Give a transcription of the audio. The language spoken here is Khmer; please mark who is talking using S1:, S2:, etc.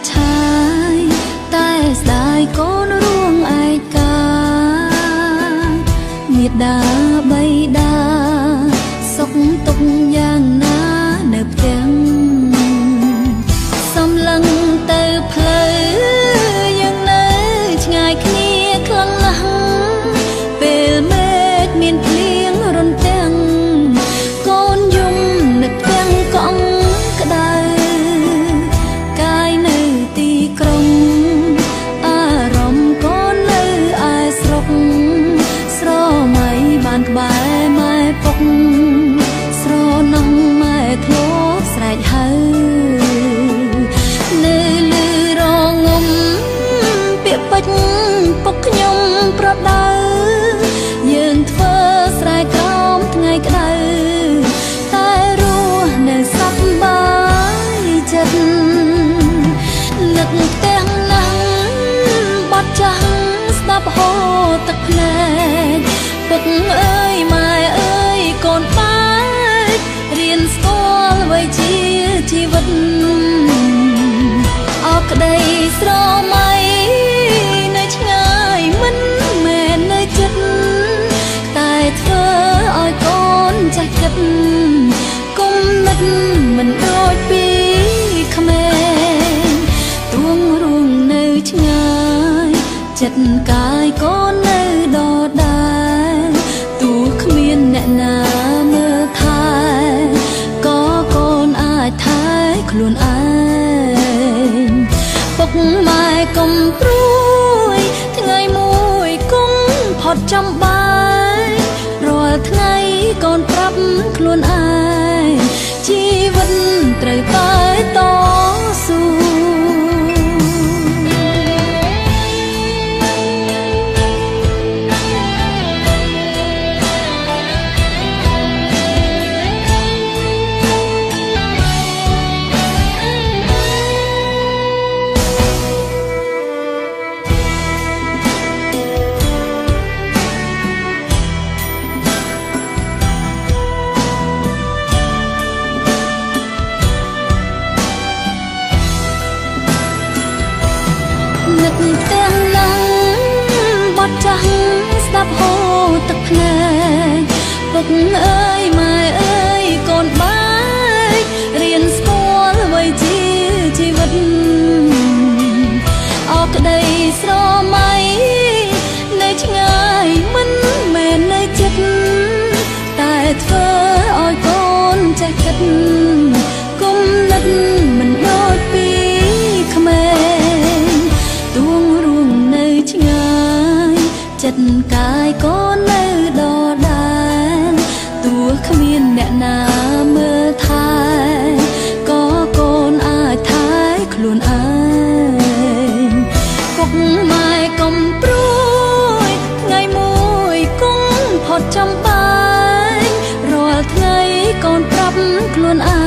S1: ឆាយតែស្ដាយ កូនរួងឯកាមេដាបៃតាសុខទុក្ខយ៉ាងណានៅផ្ទះសំឡឹងទៅផ្លូវយើងនៅឆ្ងាយគ្នាខ្លាំងណាស់ពេលមេឃមានភ្លៀងរន្ទាំងកូនយំនឹកទាំងកង់ក្តៅកាយនៅទីក្រុងអារម្មណ៍កូននៅឯស្រុកស្រមៃបានក្បែរម៉ែពុកស្រណោះម៉ែធ្លាប់ស្រែកហៅនៅលឺរងំពាក្យពេចន៍ពុកខ្ញុំប្រដៅយើងធ្វើស្រែក្រោមថ្ងៃក្តៅតែរស់នៅសប្បាយចិត្តនឹកផ្ទះណាស់បាត់ចាស់ស្ដាប់ហូរទឹកភ្នែកពុកអើយម៉ែអើយកូនបែករៀនស្គាល់អ្វីជាជីវិតអរក្តីស្រមៃនៅឆ្ងាយមិនមែននៅជិតតែធ្វើឲ្យកូនចេះគិតគុំនិតមិនដូចពីក្មេងទួងរួងនៅឆ្ងាយចិត្តកាយកូននៅដដែលទោះគ្មានអ្នកណាមើលថែក៏កូនអាចថែខ្លួនឯងពុកម៉ែកុំព្រួយថ្ងៃមួយគុំផុតចំបាយរាល់ថ្ងៃកូនប្រាប់ខ្លួនឯងជីវិតត្រូវតែតស៊ូនឹកទាំងណាំបាត់ចាស់ស្ដាប់ហូរទឹកភ្នែកពុកអើយម៉ែអើយកូនបែករៀនស្គាល់អ្វីជាជីវិតអរក្តីស្រមៃនៅឆ្ងាយមិនមែននៅជិតតែធ្វើឲ្យកូនចេះគិតគុំនិតមិនដូចពីក្មេងទួងរួងនៅឆ្ងាយចិត្តកាយកូននៅដដែលទោះគ្មានអ្នកណាមើលថែក៏កូនអាចថែខ្លួនឯងពុកម៉ែកុំព្រួយថ្ងៃមួយគុំផុតចំបាយរាល់ថ្ងៃកូនប្រាប់ខ្លួនឯ